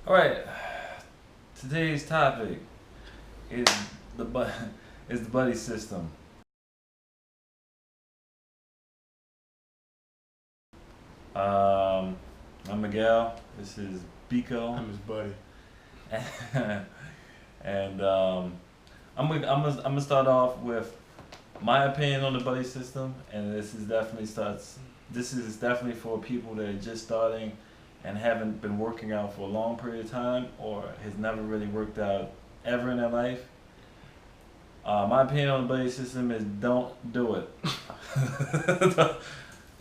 All right. Today's topic is the bu- is the buddy system. Um, I'm Miguel. This is Biko, I'm his buddy. and I'm gonna start off with my opinion on the buddy system, and This is definitely for people that are just starting and haven't been working out for a long period of time, or has never really worked out ever in their life. My opinion on the buddy system is don't do it.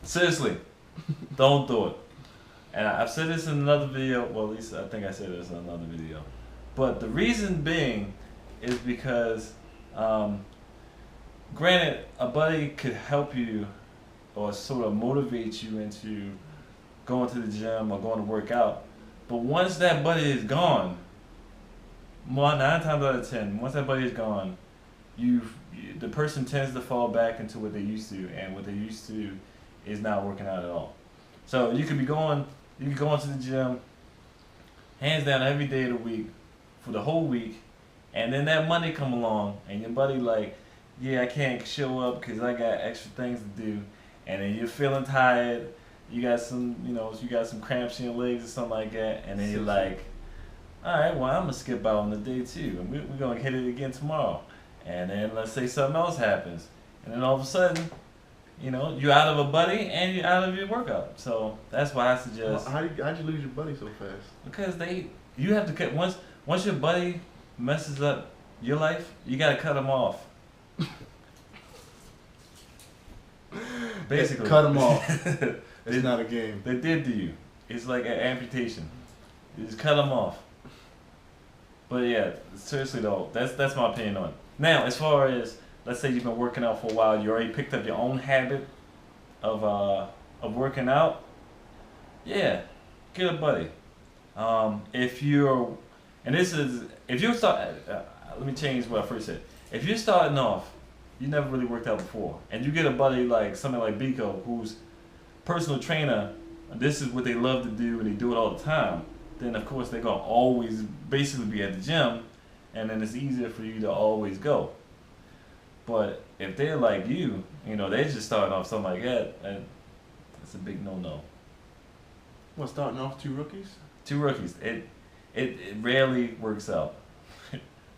Seriously, don't do it. And I've said this in another video. Well, at least I think I said this in another video. But the reason being is because, granted, a buddy could help you or sort of motivate you into going to the gym or going to work out. But once that buddy is gone, 9 times out of 10, once that buddy is gone, the person tends to fall back into what they used to, and what they used to is not working out at all. So you could go into the gym, hands down, every day of the week, for the whole week, and then that Monday come along, and your buddy like, yeah, I can't show up because I got extra things to do, and then you're feeling tired, you got some cramps in your legs or something like that, and then you're like, all right, well, I'm gonna skip out on the day too, and we're gonna hit it again tomorrow. And then let's say something else happens, and then all of a sudden, you're out of a buddy and you're out of your workout. So that's why I suggest. Well, how'd you lose your buddy so fast? Because you have to cut once your buddy messes up your life, you gotta cut him off. Basically, cut him off. It's not a game. They did to you. It's like an amputation. You just cut them off. But yeah, seriously though, that's my opinion on it. Now, as far as, let's say you've been working out for a while, you already picked up your own habit of working out. Yeah, get a buddy. If you're let me change what I first said. If you're starting off, you never really worked out before, and you get a buddy like somebody like Biko, who's personal trainer, this is what they love to do and they do it all the time, then of course they're gonna always basically be at the gym, and then it's easier for you to always go. But if they're like you, they're just starting off something like that, and it's a big no-no. Well, starting off two rookies? Two rookies, it rarely works out.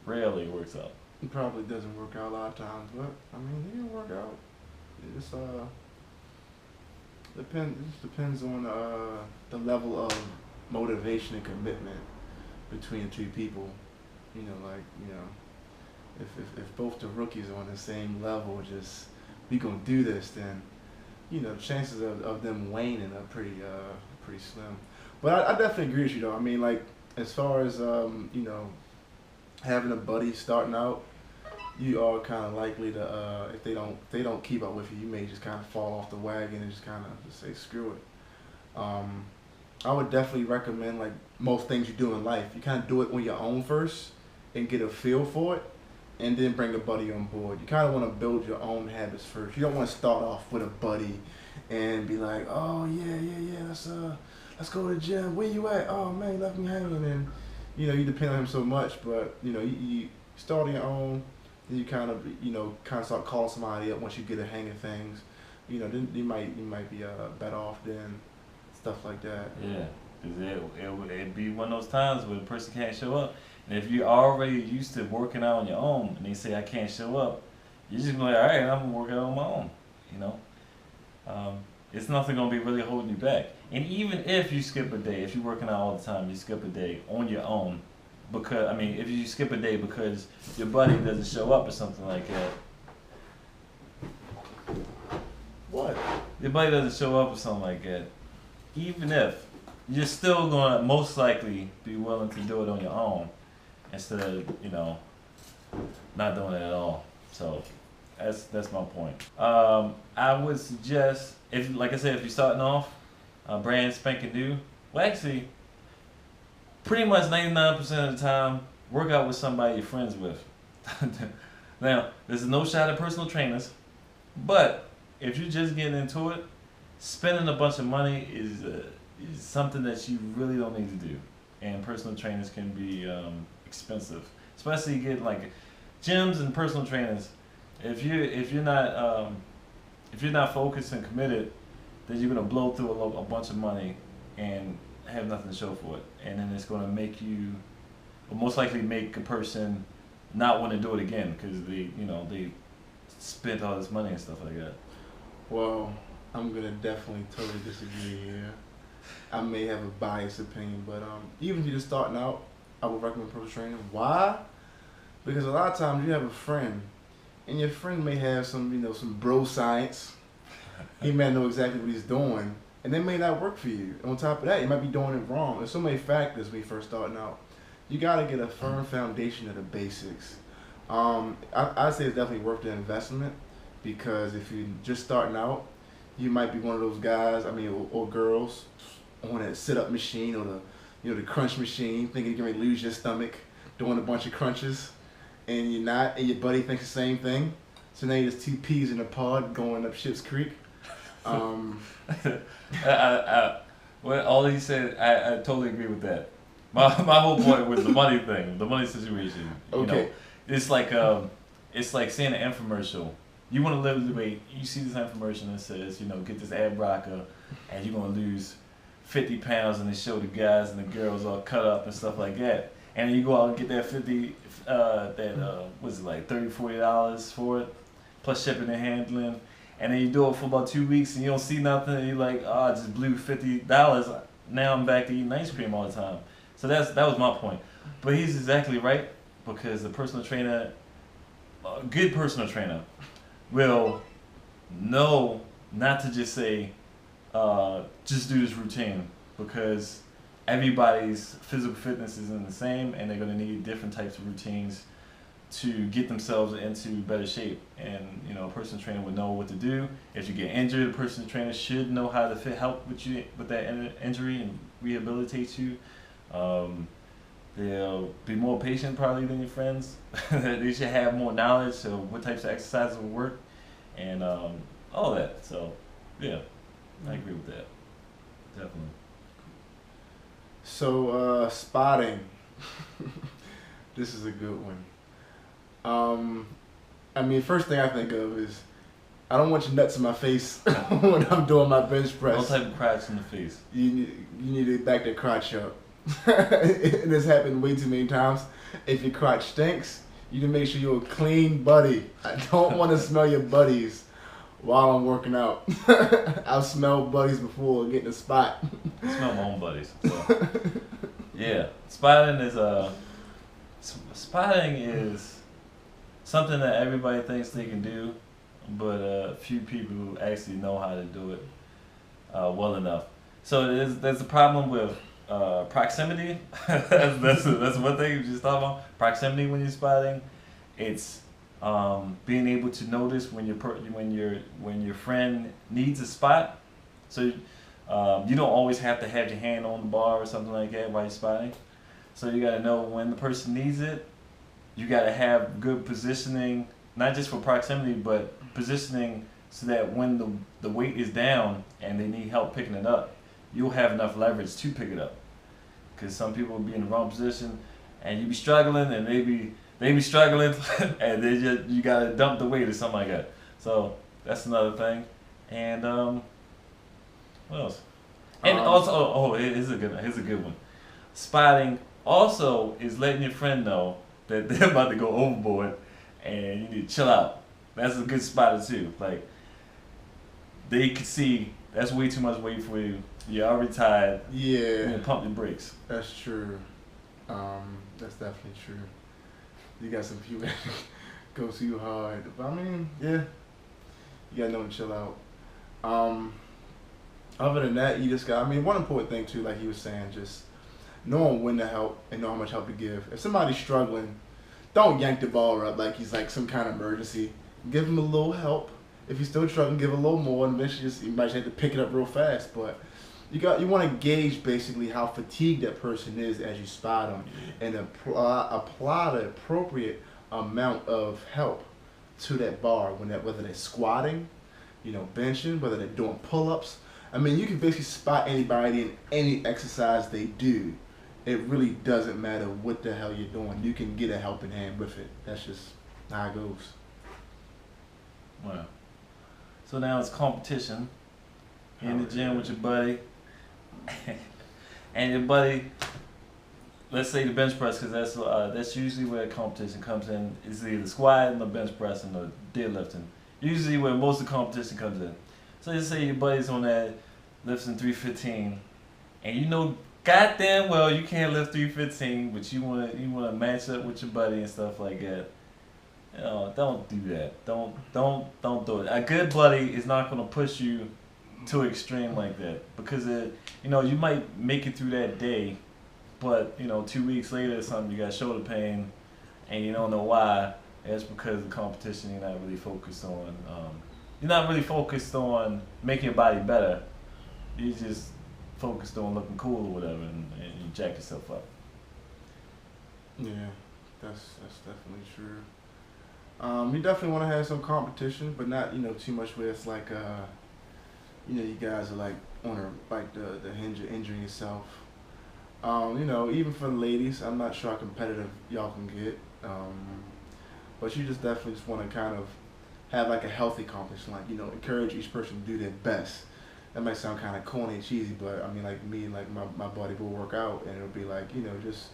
Rarely works out. It probably doesn't work out a lot of times, but I mean, it can work out. It's It just depends on the level of motivation and commitment between the two people. If both the rookies are on the same level, just we gonna do this, then the chances of them waning are pretty slim. But I definitely agree with you though. I mean, like, as far as having a buddy starting out, you are kind of likely to, if they don't keep up with you, you may just kind of fall off the wagon and just kind of just say screw it. I would definitely recommend, like most things you do in life, you kind of do it on your own first and get a feel for it, and then bring a buddy on board. You kind of want to build your own habits first. You don't want to start off with a buddy and be like, oh yeah, let's go to the gym. Where you at? Oh man, you left me hanging. And you depend on him so much, but you start on your own. Then you kind of start calling somebody up once you get a hang of things. Then you might be better off than stuff like that. Yeah, because it'd be one of those times where the person can't show up. And if you're already used to working out on your own and they say I can't show up, you're just going to be like, all right, I'm going to work out on my own. It's nothing going to be really holding you back. And even if you skip a day, if you're working out all the time, you skip a day on your own, if you skip a day because your buddy doesn't show up or something like that. What? Your buddy doesn't show up or something like that. Even if, you're still going to most likely be willing to do it on your own instead of, not doing it at all. So that's my point. I would suggest, like I said, if you're starting off, brand spanking new, well actually, pretty much 99% of the time, work out with somebody you're friends with. Now, there's no shot at personal trainers, but if you're just getting into it, spending a bunch of money is something that you really don't need to do. and personal trainers can be expensive, especially getting like gyms and personal trainers. If you're not focused and committed, then you're gonna blow through a bunch of money and have nothing to show for it, and then it's gonna make you, or most likely make a person not want to do it again because they spent all this money and stuff like that. Well, I'm gonna definitely totally disagree here. I may have a biased opinion, but even if you're just starting out, I would recommend personal training. Why? Because a lot of times you have a friend, and your friend may have some bro science. He may know exactly what he's doing, and it may not work for you. On top of that, you might be doing it wrong. There's so many factors when you're first starting out. You gotta get a firm foundation of the basics. I'd say it's definitely worth the investment because if you're just starting out, you might be one of those guys, or girls, on that sit-up machine or the crunch machine, thinking you're gonna lose your stomach, doing a bunch of crunches, and you're not, and your buddy thinks the same thing. So now you're just two peas in a pod going up Ship's Creek. Well, all he said, I totally agree with that. My whole point was the money thing, the money situation. Okay. It's like seeing an infomercial. You want to lose weight. You see this infomercial that says, get this ab rocker, and you're gonna lose 50 pounds, and they show the guys and the girls all cut up and stuff like that. And then you go out and get that what's it like, $30, $40 for it, plus shipping and handling. And then you do it for about 2 weeks and you don't see nothing, and you're like, oh, I just blew $50. Now I'm back to eating ice cream all the time. So that was my point. But he's exactly right, because the personal trainer, a good personal trainer, will know not to just say, just do this routine, because everybody's physical fitness isn't the same, and they're going to need different types of routines to get themselves into better shape. And a personal trainer would know what to do. If you get injured, a personal trainer should know how to help with that injury and rehabilitate you. They'll be more patient probably than your friends. They should have more knowledge of what types of exercises will work, and all that. So yeah, I agree with that, definitely. So spotting. This is a good one. First thing I think of is I don't want your nuts in my face when I'm doing my bench press. What type of crotch in the face? You need to back that crotch up. And this happened way too many times. If your crotch stinks, you need to make sure you're a clean buddy. I don't want to smell your buddies while I'm working out. I've smelled buddies before getting a spot. I smell my own buddies. So. Yeah, spotting is something that everybody thinks they can do, but few people actually know how to do it well enough. So there's a problem with proximity. that's one thing you just talked about. Proximity when you're spotting, it's being able to notice when your friend needs a spot. So you don't always have to have your hand on the bar or something like that while you're spotting. So you got to know when the person needs it. You got to have good positioning, not just for proximity, but positioning so that when the weight is down and they need help picking it up, you'll have enough leverage to pick it up. Because some people will be in the wrong position, and you be struggling, and they be struggling, and you got to dump the weight or something like that. So that's another thing. And what else? And also, here's a good one. Spotting also is letting your friend know that they're about to go overboard and you need to chill out. That's a good spotter too. Like, they could see that's way too much weight for you. You're already tired. Yeah. You need to pump your brakes. That's true. That's definitely true. You got some people that go too hard. But yeah. You gotta know to chill out. Other than that, you just got, one important thing too, like he was saying, just knowing when to help and know how much help to give. If somebody's struggling, don't yank the ball up like he's like some kind of emergency. Give him a little help. If he's still struggling, give a little more, and eventually you might just have to pick it up real fast. But you want to gauge basically how fatigued that person is as you spot them, and apply the appropriate amount of help to that bar whether they're squatting, benching, whether they're doing pull-ups. You can basically spot anybody in any exercise they do it really doesn't matter what the hell you're doing. You can get a helping hand with it. That's just how it goes. Wow. So now it's competition. You're in the gym with your buddy, and your buddy. Let's say the bench press, because that's usually where competition comes in. It's either squatting or bench pressing or deadlifting. Usually where most of the competition comes in. So let's say your buddy's on that lifting 315, and you know goddamn well you can't lift 315, but you wanna match up with your buddy and stuff like that. You know, don't do that. Don't do it. A good buddy is not gonna push you to extreme like that, because you might make it through that day, but 2 weeks later or something you got shoulder pain, and you don't know why. It's because of the competition. You're not really focused on. You're not really focused on making your body better. You're just focused on looking cool or whatever, and you jack yourself up. Yeah, that's definitely true. You definitely want to have some competition, but not too much where it's like you guys are like on the hinge of injuring yourself. Even for the ladies, I'm not sure how competitive y'all can get. But you just definitely just want to kind of have like a healthy competition, like encourage each person to do their best. That might sound kind of corny and cheesy, but I mean, like me and like my buddy will work out, and it'll be like just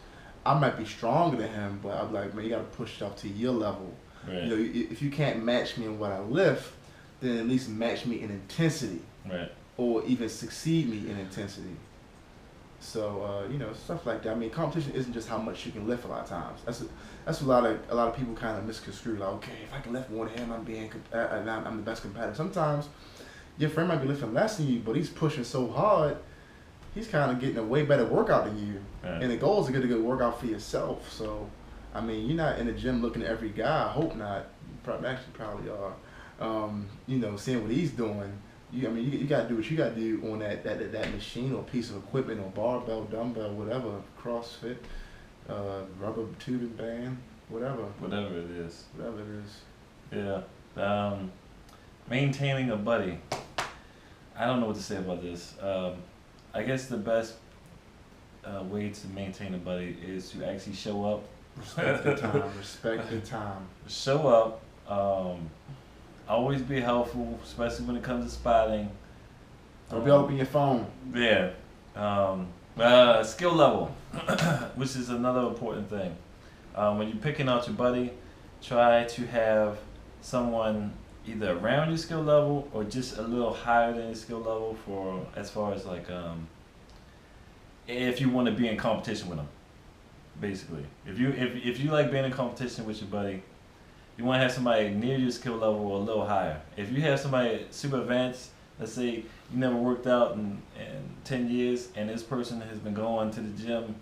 I might be stronger than him, but I'm like, man, you got to push yourself to your level. Right. If you can't match me in what I lift, then at least match me in intensity. Right. Or even succeed me in intensity. So stuff like that. I mean, competition isn't just how much you can lift. A lot of times, that's a lot of people kind of misconstrue. Like, okay, if I can lift more than him, I'm the best competitor. Sometimes your friend might be lifting less than you, but he's pushing so hard, he's kind of getting a way better workout than you. Right. And the goal is to get a good workout for yourself. So, I mean, you're not in the gym looking at every guy. I hope not. You probably are. Seeing what he's doing. You gotta do what you gotta do on that machine or piece of equipment or barbell, dumbbell, whatever, CrossFit, rubber tubing band, whatever. Whatever it is. Whatever it is. Yeah. Maintaining a buddy. I don't know what to say about this. I guess the best way to maintain a buddy is to actually show up. Respect the time. Respect the time. Show up. Always be helpful, especially when it comes to spotting. Don't be open your phone. Yeah. Skill level, which is another important thing. When you're picking out your buddy, try to have someone either around your skill level or just a little higher than your skill level for as far as like if you want to be in competition with them. Basically, if you like being in competition with your buddy, you want to have somebody near your skill level or a little higher. If you have somebody super advanced, let's say you never worked out in 10 years and this person has been going to the gym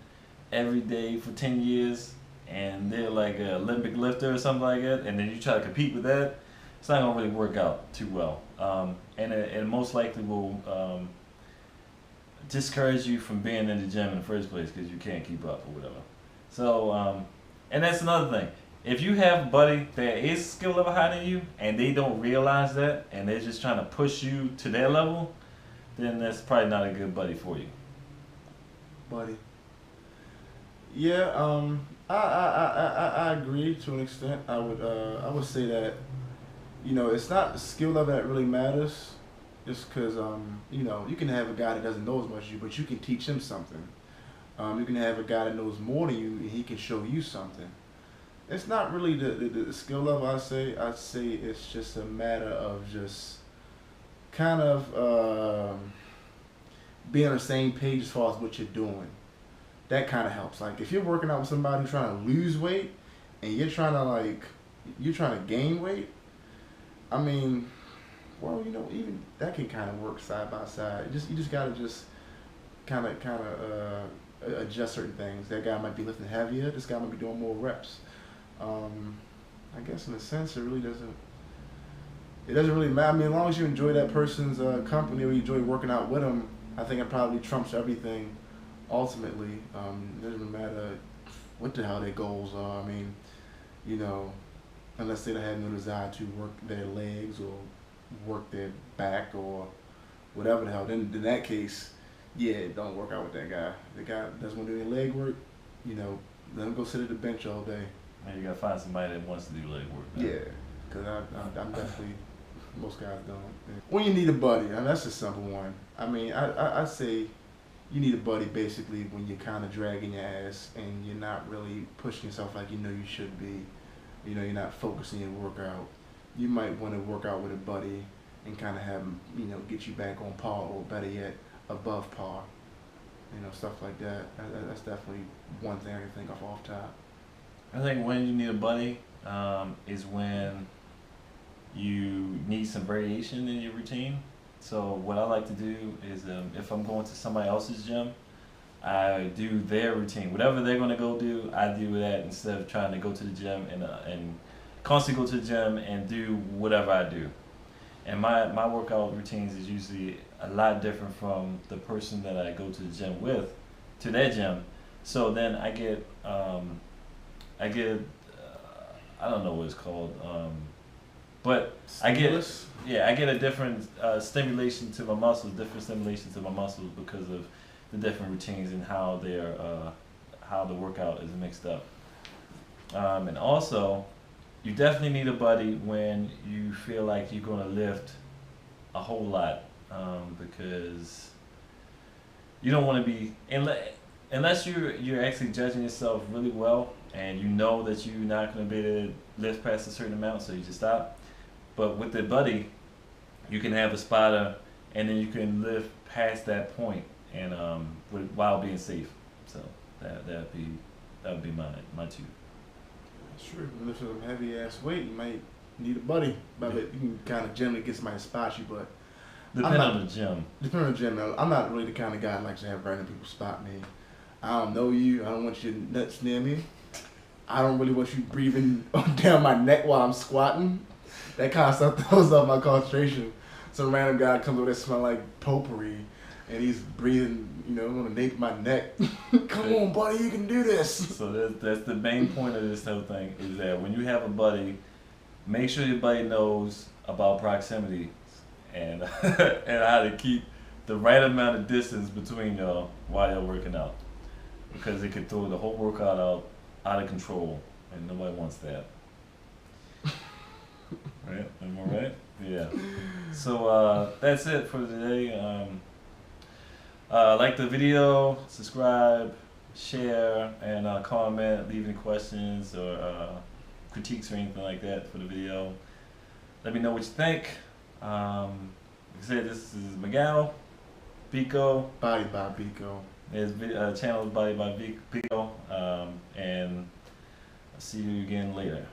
every day for 10 years and they're like an Olympic lifter or something like that, and then you try to compete with that, it's not going to really work out too well. And it most likely will discourage you from being in the gym in the first place because you can't keep up or whatever. So, and that's another thing. If you have a buddy that is skill level higher than you and they don't realize that and they're just trying to push you to their level, then that's probably not a good buddy for you. Buddy. Yeah, I agree to an extent. I would say that, it's not the skill level that really matters, just because, you can have a guy that doesn't know as much as you, but you can teach him something. You can have a guy that knows more than you and he can show you something. It's not really the skill level, I'd say it's just a matter of just kind of being on the same page as far as what you're doing. That kind of helps. Like if you're working out with somebody trying to lose weight and you're trying to gain weight, I mean, well, even that can kind of work side by side. You just gotta just kind of adjust certain things. That guy might be lifting heavier. This guy might be doing more reps. I guess in a sense it doesn't really matter. I mean, as long as you enjoy that person's company or you enjoy working out with them, I think it probably trumps everything ultimately. It doesn't matter what the hell their goals are. I mean, unless they have no desire to work their legs or work their back or whatever the hell, then in that case yeah, don't work out with that guy. The guy doesn't want to do any leg work, you know, let him go sit at the bench all day. And you gotta find somebody that wants to do leg work. Man. Yeah, because I'm definitely, most guys don't. When you need a buddy, and that's a simple one. I mean, I say you need a buddy basically when you're kind of dragging your ass and you're not really pushing yourself like you know you should be. You know, you're not focusing your workout. You might want to work out with a buddy and kind of have him, you know, get you back on par or better yet, above par. You know, stuff like that. That's definitely one thing I can think of off top. I think when you need a buddy is when you need some variation in your routine. So what I like to do is if I'm going to somebody else's gym, I do their routine. Whatever they're gonna go do, I do that instead of trying to go to the gym and constantly go to the gym and do whatever I do. And my workout routines is usually a lot different from the person that I go to the gym with, to their gym. So then I get I don't know what it's called, but Stimulus? I get a different stimulation to my muscles, because of the different routines and how how the workout is mixed up. And also, you definitely need a buddy when you feel like you're going to lift a whole lot, because you don't want to be unless you're actually judging yourself really well and you know that you're not going to be able to lift past a certain amount, so you just stop. But with the buddy, you can have a spotter, and then you can lift past that point, and while being safe. So that would be my two. Sure, lift some heavy ass weight, you might need a buddy. But you can kind of generally get somebody to spot you, but Depending on the gym. Depending on the gym, though, I'm not really the kind of guy that likes to have random people spot me. I don't know you. I don't want your nuts near me. I don't really want you breathing down my neck while I'm squatting. That kind of stuff throws off my concentration. Some random guy comes over that smell like potpourri, and he's breathing, you know, on the nape of my neck. Come on, buddy, you can do this. So that's the main point of this whole thing, is that when you have a buddy, make sure your buddy knows about proximity and and how to keep the right amount of distance between y'all while you're working out, because it could throw the whole workout out of control, and nobody wants that. Right? Am I right? Yeah. So that's it for today. Like the video, subscribe, share, and comment, leave any questions or critiques or anything like that for the video. Let me know what you think. Like I said, this is McGow, Biko. Body by Biko. His channel is Body by Biko. And I'll see you again later.